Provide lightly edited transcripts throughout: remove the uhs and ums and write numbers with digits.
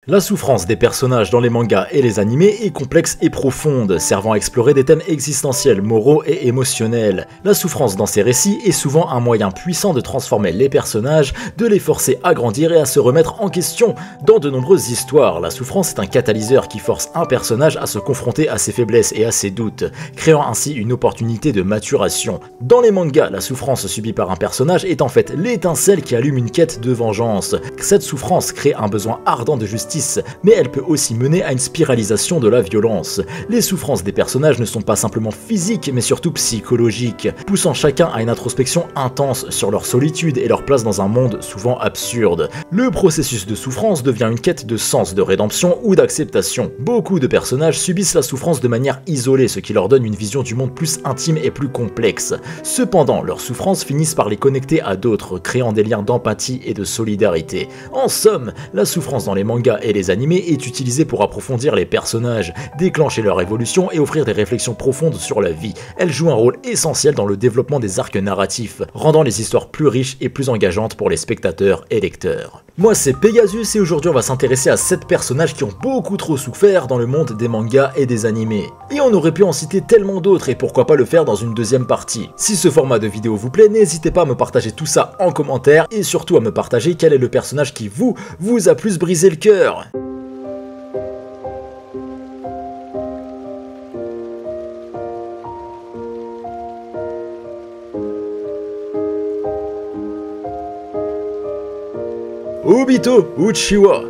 La souffrance des personnages dans les mangas et les animés est complexe et profonde, servant à explorer des thèmes existentiels, moraux et émotionnels. La souffrance dans ces récits est souvent un moyen puissant de transformer les personnages, de les forcer à grandir et à se remettre en question. Dans de nombreuses histoires, la souffrance est un catalyseur qui force un personnage à se confronter à ses faiblesses et à ses doutes, créant ainsi une opportunité de maturation. Dans les mangas, la souffrance subie par un personnage est en fait l'étincelle qui allume une quête de vengeance. Cette souffrance crée un besoin ardent de justice, mais elle peut aussi mener à une spiralisation de la violence. Les souffrances des personnages ne sont pas simplement physiques, mais surtout psychologiques, poussant chacun à une introspection intense sur leur solitude et leur place dans un monde souvent absurde. Le processus de souffrance devient une quête de sens, de rédemption ou d'acceptation. Beaucoup de personnages subissent la souffrance de manière isolée, ce qui leur donne une vision du monde plus intime et plus complexe. Cependant, leurs souffrances finissent par les connecter à d'autres, créant des liens d'empathie et de solidarité. En somme, la souffrance dans les mangas et les animés est utilisée pour approfondir les personnages, déclencher leur évolution et offrir des réflexions profondes sur la vie. Elle joue un rôle essentiel dans le développement des arcs narratifs, rendant les histoires plus riches et plus engageantes pour les spectateurs et lecteurs. Moi c'est Pegasus et aujourd'hui on va s'intéresser à 7 personnages qui ont beaucoup trop souffert dans le monde des mangas et des animés. Et on aurait pu en citer tellement d'autres et pourquoi pas le faire dans une deuxième partie. Si ce format de vidéo vous plaît, n'hésitez pas à me partager tout ça en commentaire et surtout à me partager quel est le personnage qui vous a plus brisé le cœur. Obito Uchiwa.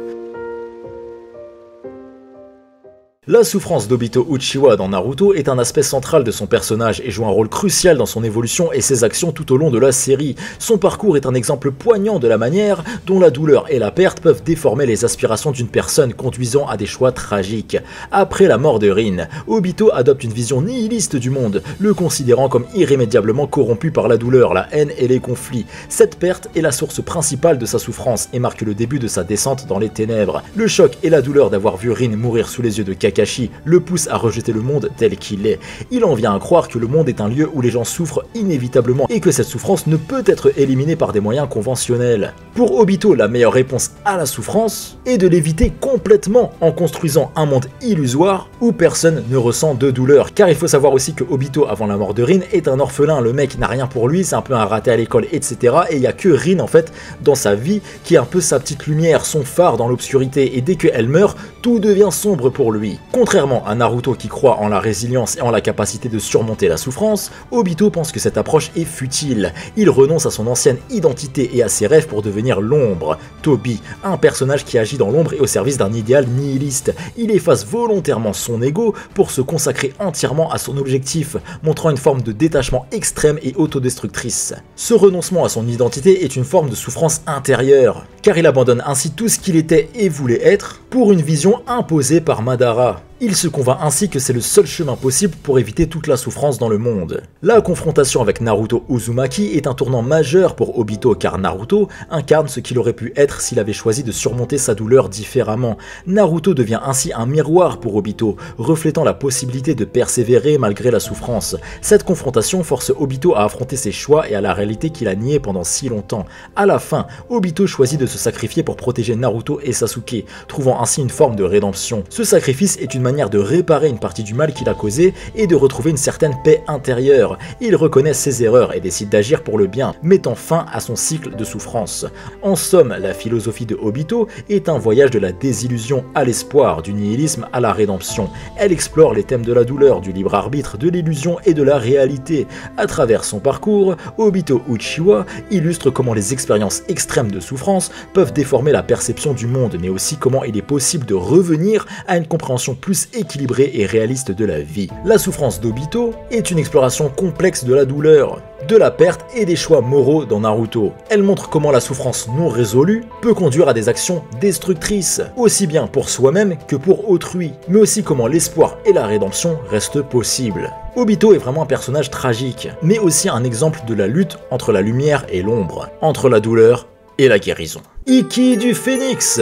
La souffrance d'Obito Uchiwa dans Naruto est un aspect central de son personnage et joue un rôle crucial dans son évolution et ses actions tout au long de la série. Son parcours est un exemple poignant de la manière dont la douleur et la perte peuvent déformer les aspirations d'une personne, conduisant à des choix tragiques. Après la mort de Rin, Obito adopte une vision nihiliste du monde, le considérant comme irrémédiablement corrompu par la douleur, la haine et les conflits. Cette perte est la source principale de sa souffrance et marque le début de sa descente dans les ténèbres. Le choc et la douleur d'avoir vu Rin mourir sous les yeux de Kakashi le pousse à rejeter le monde tel qu'il est. Il en vient à croire que le monde est un lieu où les gens souffrent inévitablement et que cette souffrance ne peut être éliminée par des moyens conventionnels. Pour Obito, la meilleure réponse à la souffrance est de l'éviter complètement en construisant un monde illusoire où personne ne ressent de douleur. Car il faut savoir aussi que Obito, avant la mort de Rin, est un orphelin. Le mec n'a rien pour lui, c'est un peu un raté à l'école, etc. Et il n'y a que Rin en fait dans sa vie qui est un peu sa petite lumière, son phare dans l'obscurité. Et dès qu'elle meurt, tout devient sombre pour lui. Contrairement à Naruto qui croit en la résilience et en la capacité de surmonter la souffrance, Obito pense que cette approche est futile. Il renonce à son ancienne identité et à ses rêves pour devenir l'ombre. Tobi, un personnage qui agit dans l'ombre et au service d'un idéal nihiliste. Il efface volontairement son ego pour se consacrer entièrement à son objectif, montrant une forme de détachement extrême et autodestructrice. Ce renoncement à son identité est une forme de souffrance intérieure, car il abandonne ainsi tout ce qu'il était et voulait être pour une vision imposée par Madara. Il se convainc ainsi que c'est le seul chemin possible pour éviter toute la souffrance dans le monde. La confrontation avec Naruto Uzumaki est un tournant majeur pour Obito car Naruto incarne ce qu'il aurait pu être s'il avait choisi de surmonter sa douleur différemment. Naruto devient ainsi un miroir pour Obito, reflétant la possibilité de persévérer malgré la souffrance. Cette confrontation force Obito à affronter ses choix et à la réalité qu'il a niée pendant si longtemps. À la fin, Obito choisit de se sacrifier pour protéger Naruto et Sasuke, trouvant ainsi une forme de rédemption. Ce sacrifice est une manière de réparer une partie du mal qu'il a causé et de retrouver une certaine paix intérieure. Il reconnaît ses erreurs et décide d'agir pour le bien, mettant fin à son cycle de souffrance. En somme, la philosophie de Obito est un voyage de la désillusion à l'espoir, du nihilisme à la rédemption. Elle explore les thèmes de la douleur, du libre arbitre, de l'illusion et de la réalité. À travers son parcours, Obito Uchiwa illustre comment les expériences extrêmes de souffrance peuvent déformer la perception du monde, mais aussi comment il est possible de revenir à une compréhension plus équilibrée et réaliste de la vie. La souffrance d'Obito est une exploration complexe de la douleur, de la perte et des choix moraux dans Naruto. Elle montre comment la souffrance non résolue peut conduire à des actions destructrices, aussi bien pour soi-même que pour autrui, mais aussi comment l'espoir et la rédemption restent possibles. Obito est vraiment un personnage tragique, mais aussi un exemple de la lutte entre la lumière et l'ombre, entre la douleur et la guérison. Ikki du Phénix.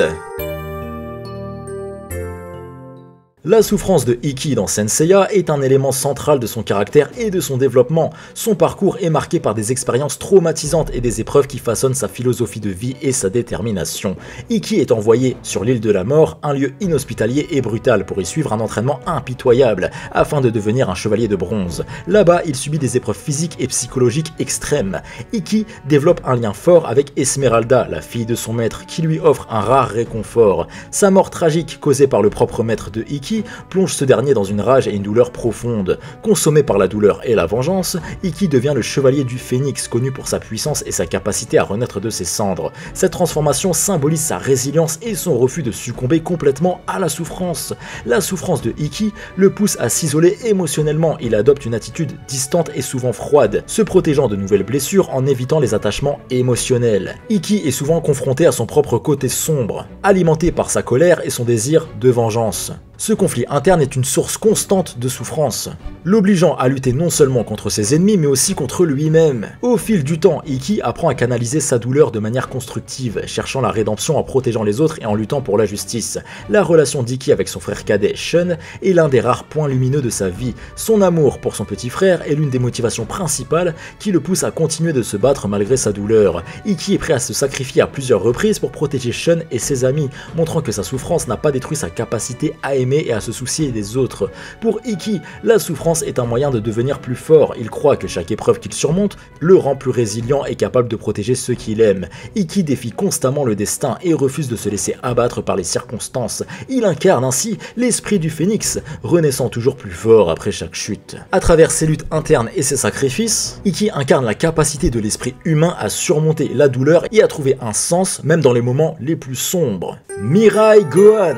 La souffrance de Ikki dans Senseiya est un élément central de son caractère et de son développement. Son parcours est marqué par des expériences traumatisantes et des épreuves qui façonnent sa philosophie de vie et sa détermination. Ikki est envoyé sur l'île de la mort, un lieu inhospitalier et brutal, pour y suivre un entraînement impitoyable, afin de devenir un chevalier de bronze. Là-bas, il subit des épreuves physiques et psychologiques extrêmes. Ikki développe un lien fort avec Esmeralda, la fille de son maître, qui lui offre un rare réconfort. Sa mort tragique, causée par le propre maître de Ikki, plonge ce dernier dans une rage et une douleur profonde. Consommé par la douleur et la vengeance, Ikki devient le chevalier du phénix, connu pour sa puissance et sa capacité à renaître de ses cendres. Cette transformation symbolise sa résilience et son refus de succomber complètement à la souffrance. La souffrance de Ikki le pousse à s'isoler émotionnellement. Il adopte une attitude distante et souvent froide, se protégeant de nouvelles blessures en évitant les attachements émotionnels. Ikki est souvent confronté à son propre côté sombre, alimenté par sa colère et son désir de vengeance. Ce conflit interne est une source constante de souffrance, l'obligeant à lutter non seulement contre ses ennemis mais aussi contre lui-même. Au fil du temps, Ikki apprend à canaliser sa douleur de manière constructive, cherchant la rédemption en protégeant les autres et en luttant pour la justice. La relation d'Ikki avec son frère cadet Shun est l'un des rares points lumineux de sa vie. Son amour pour son petit frère est l'une des motivations principales qui le pousse à continuer de se battre malgré sa douleur. Ikki est prêt à se sacrifier à plusieurs reprises pour protéger Shun et ses amis, montrant que sa souffrance n'a pas détruit sa capacité à aimer et à se soucier des autres. Pour Ikki, la souffrance est un moyen de devenir plus fort. Il croit que chaque épreuve qu'il surmonte le rend plus résilient et capable de protéger ceux qu'il aime. Ikki défie constamment le destin et refuse de se laisser abattre par les circonstances. Il incarne ainsi l'esprit du phénix, renaissant toujours plus fort après chaque chute. À travers ses luttes internes et ses sacrifices, Ikki incarne la capacité de l'esprit humain à surmonter la douleur et à trouver un sens même dans les moments les plus sombres. Mirai Gohan.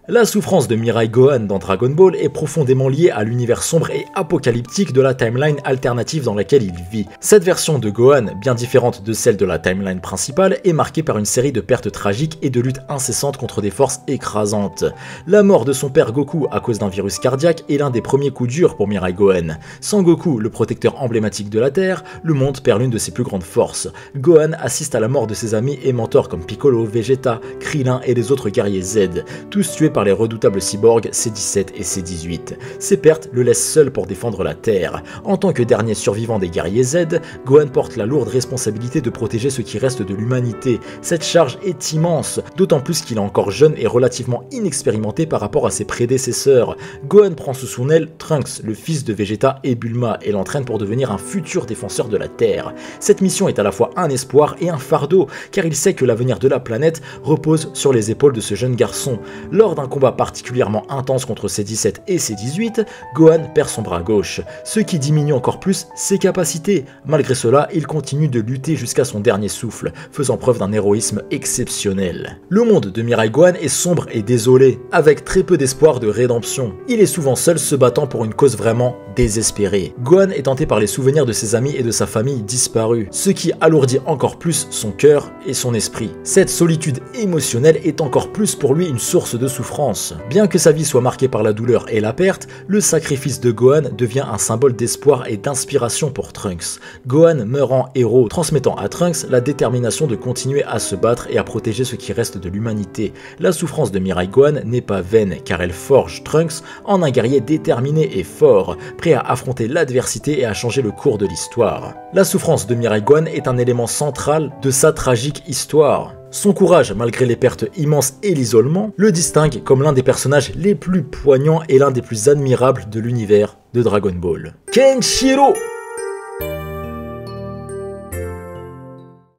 La souffrance de Mirai Gohan dans Dragon Ball est profondément liée à l'univers sombre et apocalyptique de la timeline alternative dans laquelle il vit. Cette version de Gohan, bien différente de celle de la timeline principale, est marquée par une série de pertes tragiques et de luttes incessantes contre des forces écrasantes. La mort de son père Goku à cause d'un virus cardiaque est l'un des premiers coups durs pour Mirai Gohan. Sans Goku, le protecteur emblématique de la Terre, le monde perd l'une de ses plus grandes forces. Gohan assiste à la mort de ses amis et mentors comme Piccolo, Vegeta, Krillin et les autres guerriers Z, tous tués par les redoutables cyborgs C-17 et C-18. Ces pertes le laissent seul pour défendre la Terre. En tant que dernier survivant des guerriers Z, Gohan porte la lourde responsabilité de protéger ce qui reste de l'humanité. Cette charge est immense, d'autant plus qu'il est encore jeune et relativement inexpérimenté par rapport à ses prédécesseurs. Gohan prend sous son aile Trunks, le fils de Vegeta et Bulma, et l'entraîne pour devenir un futur défenseur de la Terre. Cette mission est à la fois un espoir et un fardeau, car il sait que l'avenir de la planète repose sur les épaules de ce jeune garçon. Lors d'un combat particulièrement intense contre C-17 et C-18, Gohan perd son bras gauche, ce qui diminue encore plus ses capacités. Malgré cela, il continue de lutter jusqu'à son dernier souffle, faisant preuve d'un héroïsme exceptionnel. Le monde de Mirai Gohan est sombre et désolé, avec très peu d'espoir de rédemption. Il est souvent seul, se battant pour une cause vraiment désespérée. Gohan est hanté par les souvenirs de ses amis et de sa famille disparus, ce qui alourdit encore plus son cœur et son esprit. Cette solitude émotionnelle est encore plus pour lui une source de souffrance. Bien que sa vie soit marquée par la douleur et la perte, le sacrifice de Gohan devient un symbole d'espoir et d'inspiration pour Trunks. Gohan meurt en héros, transmettant à Trunks la détermination de continuer à se battre et à protéger ce qui reste de l'humanité. La souffrance de Mirai Gohan n'est pas vaine, car elle forge Trunks en un guerrier déterminé et fort, prêt à affronter l'adversité et à changer le cours de l'histoire. La souffrance de Mirai Gohan est un élément central de sa tragique histoire. Son courage, malgré les pertes immenses et l'isolement, le distingue comme l'un des personnages les plus poignants et l'un des plus admirables de l'univers de Dragon Ball. Kenshiro!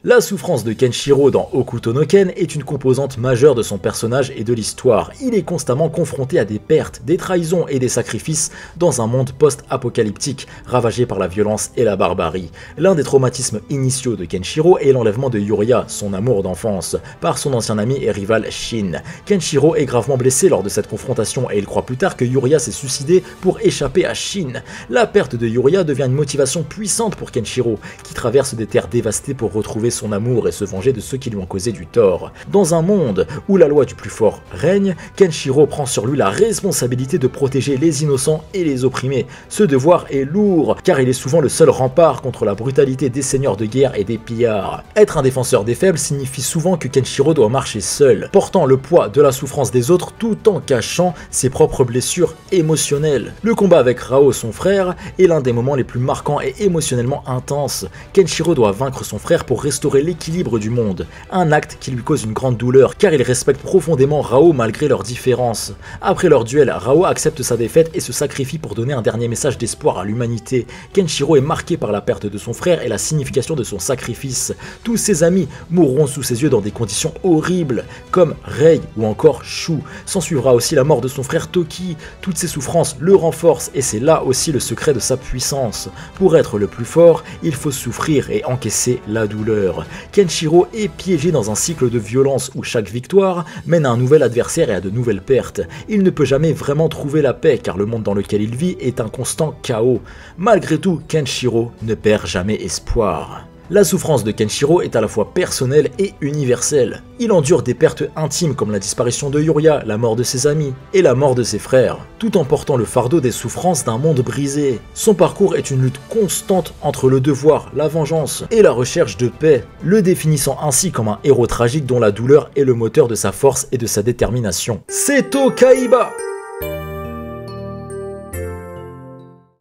La souffrance de Kenshiro dans Hokuto no Ken est une composante majeure de son personnage et de l'histoire. Il est constamment confronté à des pertes, des trahisons et des sacrifices dans un monde post-apocalyptique, ravagé par la violence et la barbarie. L'un des traumatismes initiaux de Kenshiro est l'enlèvement de Yuria, son amour d'enfance, par son ancien ami et rival Shin. Kenshiro est gravement blessé lors de cette confrontation et il croit plus tard que Yuria s'est suicidé pour échapper à Shin. La perte de Yuria devient une motivation puissante pour Kenshiro, qui traverse des terres dévastées pour retrouver son amour et se venger de ceux qui lui ont causé du tort. Dans un monde où la loi du plus fort règne, Kenshiro prend sur lui la responsabilité de protéger les innocents et les opprimés. Ce devoir est lourd, car il est souvent le seul rempart contre la brutalité des seigneurs de guerre et des pillards. Être un défenseur des faibles signifie souvent que Kenshiro doit marcher seul, portant le poids de la souffrance des autres tout en cachant ses propres blessures émotionnelles. Le combat avec Rao, son frère, est l'un des moments les plus marquants et émotionnellement intenses. Kenshiro doit vaincre son frère pour restaurer l'équilibre du monde, un acte qui lui cause une grande douleur car il respecte profondément Rao malgré leurs différences. Après leur duel, Rao accepte sa défaite et se sacrifie pour donner un dernier message d'espoir à l'humanité. Kenshiro est marqué par la perte de son frère et la signification de son sacrifice. Tous ses amis mourront sous ses yeux dans des conditions horribles, comme Rei ou encore Shu. S'ensuivra aussi la mort de son frère Toki. Toutes ces souffrances le renforcent et c'est là aussi le secret de sa puissance. Pour être le plus fort, il faut souffrir et encaisser la douleur. Kenshiro est piégé dans un cycle de violence où chaque victoire mène à un nouvel adversaire et à de nouvelles pertes. Il ne peut jamais vraiment trouver la paix car le monde dans lequel il vit est un constant chaos. Malgré tout, Kenshiro ne perd jamais espoir. La souffrance de Kenshiro est à la fois personnelle et universelle. Il endure des pertes intimes comme la disparition de Yuria, la mort de ses amis et la mort de ses frères, tout en portant le fardeau des souffrances d'un monde brisé. Son parcours est une lutte constante entre le devoir, la vengeance et la recherche de paix, le définissant ainsi comme un héros tragique dont la douleur est le moteur de sa force et de sa détermination. Seto Kaiba!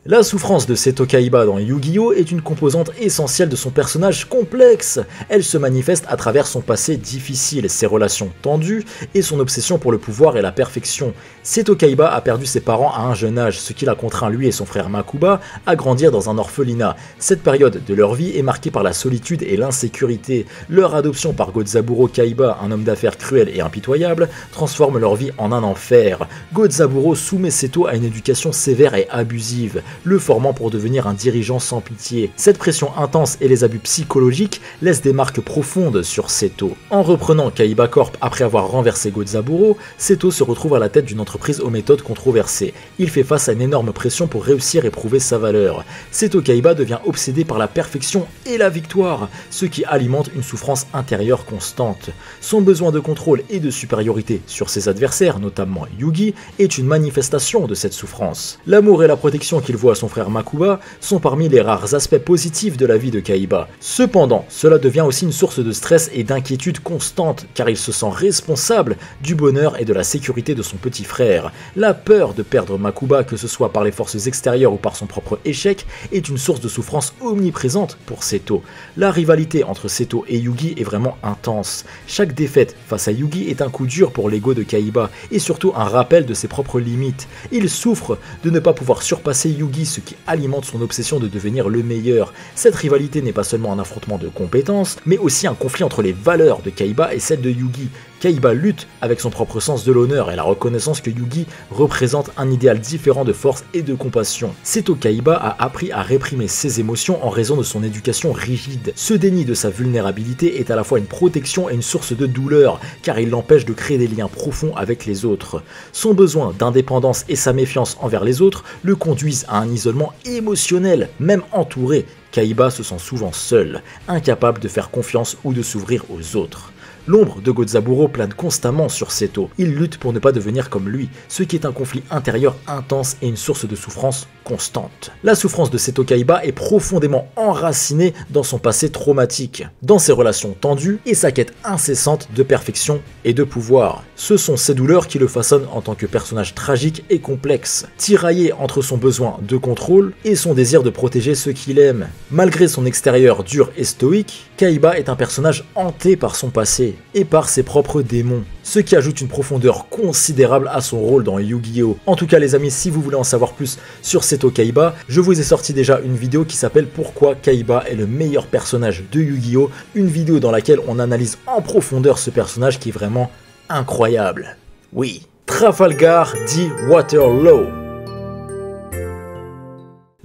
La souffrance de Seto Kaiba dans Yu-Gi-Oh! Est une composante essentielle de son personnage complexe. Elle se manifeste à travers son passé difficile, ses relations tendues et son obsession pour le pouvoir et la perfection. Seto Kaiba a perdu ses parents à un jeune âge, ce qui l'a contraint lui et son frère Makuba à grandir dans un orphelinat. Cette période de leur vie est marquée par la solitude et l'insécurité. Leur adoption par Gozaburo Kaiba, un homme d'affaires cruel et impitoyable, transforme leur vie en un enfer. Gozaburo soumet Seto à une éducation sévère et abusive, le formant pour devenir un dirigeant sans pitié. Cette pression intense et les abus psychologiques laissent des marques profondes sur Seto. En reprenant Kaiba Corp après avoir renversé Gozaburo, Seto se retrouve à la tête d'une entreprise aux méthodes controversées. Il fait face à une énorme pression pour réussir et prouver sa valeur. Seto Kaiba devient obsédé par la perfection et la victoire, ce qui alimente une souffrance intérieure constante. Son besoin de contrôle et de supériorité sur ses adversaires, notamment Yugi, est une manifestation de cette souffrance. L'amour et la protection qu'il voit à son frère Makuba sont parmi les rares aspects positifs de la vie de Kaiba. Cependant, cela devient aussi une source de stress et d'inquiétude constante car il se sent responsable du bonheur et de la sécurité de son petit frère. La peur de perdre Makuba, que ce soit par les forces extérieures ou par son propre échec, est une source de souffrance omniprésente pour Seto. La rivalité entre Seto et Yugi est vraiment intense. Chaque défaite face à Yugi est un coup dur pour l'ego de Kaiba et surtout un rappel de ses propres limites. Il souffre de ne pas pouvoir surpasser Yugi, ce qui alimente son obsession de devenir le meilleur. Cette rivalité n'est pas seulement un affrontement de compétences, mais aussi un conflit entre les valeurs de Kaiba et celles de Yugi. Kaiba lutte avec son propre sens de l'honneur et la reconnaissance que Yugi représente un idéal différent de force et de compassion. Seto Kaiba a appris à réprimer ses émotions en raison de son éducation rigide. Ce déni de sa vulnérabilité est à la fois une protection et une source de douleur, car il l'empêche de créer des liens profonds avec les autres. Son besoin d'indépendance et sa méfiance envers les autres le conduisent à un isolement émotionnel, même entouré. Kaiba se sent souvent seul, incapable de faire confiance ou de s'ouvrir aux autres. L'ombre de Gozaburo plane constamment sur Seto. Il lutte pour ne pas devenir comme lui, ce qui est un conflit intérieur intense et une source de souffrance constante. La souffrance de Seto Kaiba est profondément enracinée dans son passé traumatique, dans ses relations tendues et sa quête incessante de perfection et de pouvoir. Ce sont ces douleurs qui le façonnent en tant que personnage tragique et complexe, tiraillé entre son besoin de contrôle et son désir de protéger ceux qu'il aime. Malgré son extérieur dur et stoïque, Kaiba est un personnage hanté par son passé et par ses propres démons, ce qui ajoute une profondeur considérable à son rôle dans Yu-Gi-Oh! En tout cas les amis, si vous voulez en savoir plus sur Seto Kaiba, je vous ai sorti déjà une vidéo qui s'appelle Pourquoi Kaiba est le meilleur personnage de Yu-Gi-Oh! Une vidéo dans laquelle on analyse en profondeur ce personnage qui est vraiment incroyable. Oui, Trafalgar dit Waterloo.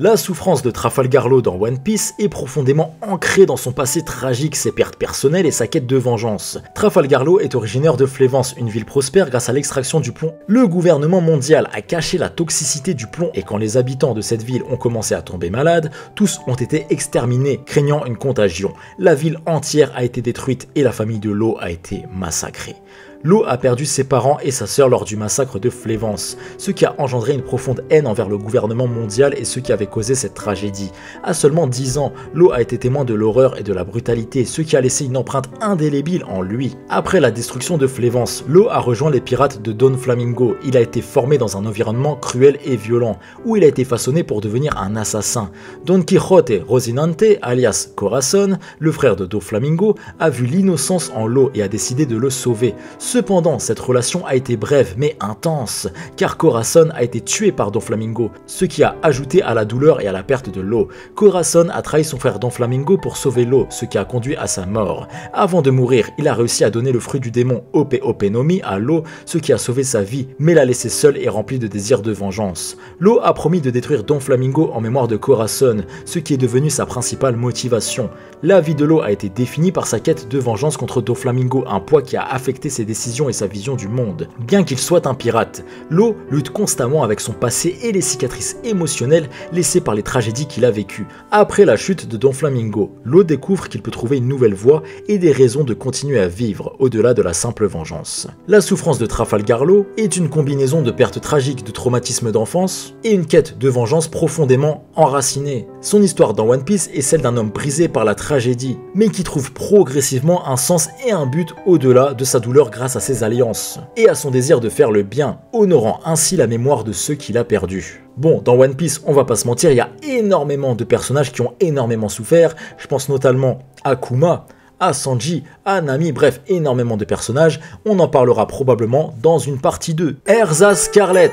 La souffrance de Trafalgar Law dans One Piece est profondément ancrée dans son passé tragique, ses pertes personnelles et sa quête de vengeance. Trafalgar Law est originaire de Flévence, une ville prospère grâce à l'extraction du plomb. Le gouvernement mondial a caché la toxicité du plomb et quand les habitants de cette ville ont commencé à tomber malades, tous ont été exterminés, craignant une contagion. La ville entière a été détruite et la famille de Law a été massacrée. Law a perdu ses parents et sa sœur lors du massacre de Flévence, ce qui a engendré une profonde haine envers le gouvernement mondial et ceux qui avaient causé cette tragédie. À seulement 10 ans, Law a été témoin de l'horreur et de la brutalité, ce qui a laissé une empreinte indélébile en lui. Après la destruction de Flévence, Law a rejoint les pirates de Don Flamingo. Il a été formé dans un environnement cruel et violent, où il a été façonné pour devenir un assassin. Don Quijote Rocinante, alias Corazon, le frère de Don Flamingo, a vu l'innocence en Law et a décidé de le sauver. Cependant, cette relation a été brève mais intense, car Corazon a été tué par Don Flamingo, ce qui a ajouté à la douleur et à la perte de Law. Corazon a trahi son frère Don Flamingo pour sauver Law, ce qui a conduit à sa mort. Avant de mourir, il a réussi à donner le fruit du démon Ope Ope no Mi à Law, ce qui a sauvé sa vie, mais l'a laissé seul et rempli de désirs de vengeance. Law a promis de détruire Don Flamingo en mémoire de Corazon, ce qui est devenu sa principale motivation. La vie de Law a été définie par sa quête de vengeance contre Don Flamingo, un poids qui a affecté ses décisions et sa vision du monde. Bien qu'il soit un pirate, Law lutte constamment avec son passé et les cicatrices émotionnelles laissées par les tragédies qu'il a vécues. Après la chute de Don Flamingo, Law découvre qu'il peut trouver une nouvelle voie et des raisons de continuer à vivre au-delà de la simple vengeance. La souffrance de Trafalgar Law est une combinaison de pertes tragiques, de traumatismes d'enfance et une quête de vengeance profondément enracinée. Son histoire dans One Piece est celle d'un homme brisé par la tragédie, mais qui trouve progressivement un sens et un but au-delà de sa douleur grâce à ses alliances et à son désir de faire le bien, honorant ainsi la mémoire de ceux qu'il a perdus. Bon, dans One Piece, on va pas se mentir, il y a énormément de personnages qui ont énormément souffert. Je pense notamment à Kuma, à Sanji, à Nami, bref, énormément de personnages. On en parlera probablement dans une partie 2. Erza Scarlet.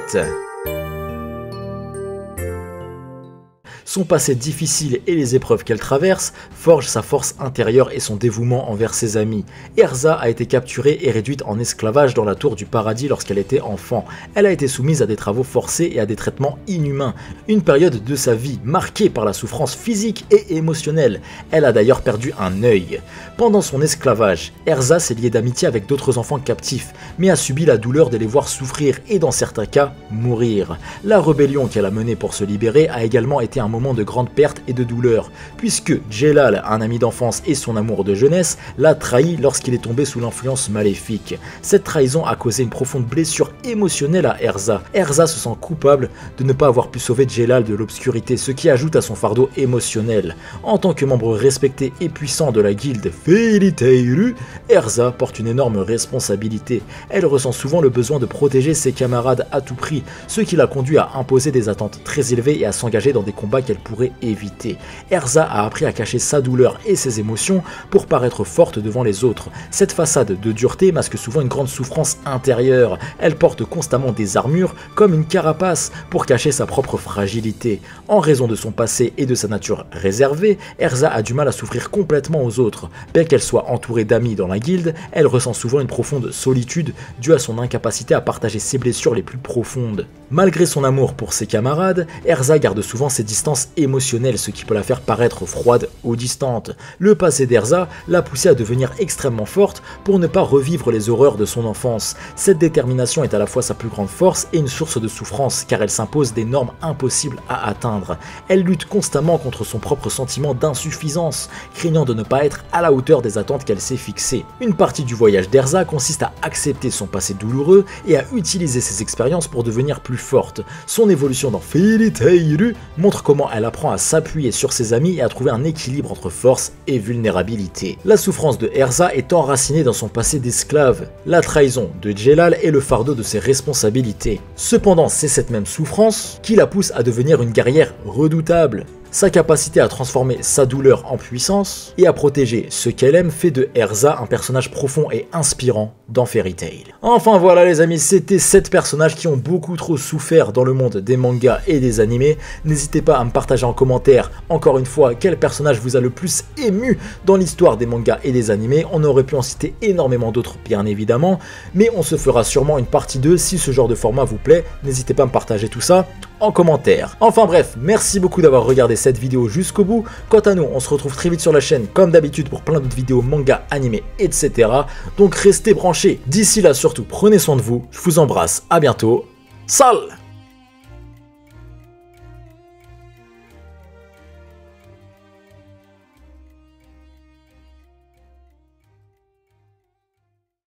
Son passé difficile et les épreuves qu'elle traverse forgent sa force intérieure et son dévouement envers ses amis. Erza a été capturée et réduite en esclavage dans la tour du paradis lorsqu'elle était enfant. Elle a été soumise à des travaux forcés et à des traitements inhumains. Une période de sa vie marquée par la souffrance physique et émotionnelle. Elle a d'ailleurs perdu un œil. Pendant son esclavage, Erza s'est liée d'amitié avec d'autres enfants captifs, mais a subi la douleur de les voir souffrir et dans certains cas, mourir. La rébellion qu'elle a menée pour se libérer a également été un moment de grande perte et de douleur, puisque Jelal, un ami d'enfance et son amour de jeunesse, l'a trahi lorsqu'il est tombé sous l'influence maléfique. Cette trahison a causé une profonde blessure émotionnelle à Erza. Erza se sent coupable de ne pas avoir pu sauver Jelal de l'obscurité, ce qui ajoute à son fardeau émotionnel. En tant que membre respecté et puissant de la guilde Fairy Tail, Erza porte une énorme responsabilité. Elle ressent souvent le besoin de protéger ses camarades à tout prix, ce qui l'a conduit à imposer des attentes très élevées et à s'engager dans des combats qu'elle pourrait éviter. Erza a appris à cacher sa douleur et ses émotions pour paraître forte devant les autres. Cette façade de dureté masque souvent une grande souffrance intérieure. Elle porte constamment des armures comme une carapace pour cacher sa propre fragilité. En raison de son passé et de sa nature réservée, Erza a du mal à s'ouvrir complètement aux autres. Bien qu'elle soit entourée d'amis dans la guilde, elle ressent souvent une profonde solitude due à son incapacité à partager ses blessures les plus profondes. Malgré son amour pour ses camarades, Erza garde souvent ses distances émotionnelles, ce qui peut la faire paraître froide ou distante. Le passé d'Erza l'a poussée à devenir extrêmement forte pour ne pas revivre les horreurs de son enfance. Cette détermination est à la fois sa plus grande force et une source de souffrance, car elle s'impose des normes impossibles à atteindre. Elle lutte constamment contre son propre sentiment d'insuffisance, craignant de ne pas être à la hauteur des attentes qu'elle s'est fixées. Une partie du voyage d'Erza consiste à accepter son passé douloureux et à utiliser ses expériences pour devenir plus forte. Son évolution dans Fairy Tail montre comment elle apprend à s'appuyer sur ses amis et à trouver un équilibre entre force et vulnérabilité. La souffrance de Erza est enracinée dans son passé d'esclave. La trahison de Jelal est le fardeau de ses responsabilités. Cependant, c'est cette même souffrance qui la pousse à devenir une guerrière redoutable. Sa capacité à transformer sa douleur en puissance et à protéger ce qu'elle aime fait de Erza un personnage profond et inspirant dans Fairy Tail. Enfin voilà les amis, c'était 7 personnages qui ont beaucoup trop souffert dans le monde des mangas et des animés. N'hésitez pas à me partager en commentaire, encore une fois, quel personnage vous a le plus ému dans l'histoire des mangas et des animés. On aurait pu en citer énormément d'autres bien évidemment, mais on se fera sûrement une partie 2 si ce genre de format vous plaît. N'hésitez pas à me partager tout ça. en commentaire. Enfin bref, merci beaucoup d'avoir regardé cette vidéo jusqu'au bout. Quant à nous, on se retrouve très vite sur la chaîne comme d'habitude pour plein d'autres vidéos manga, animés, etc. Donc restez branchés. D'ici là surtout, prenez soin de vous. Je vous embrasse, à bientôt. Salut!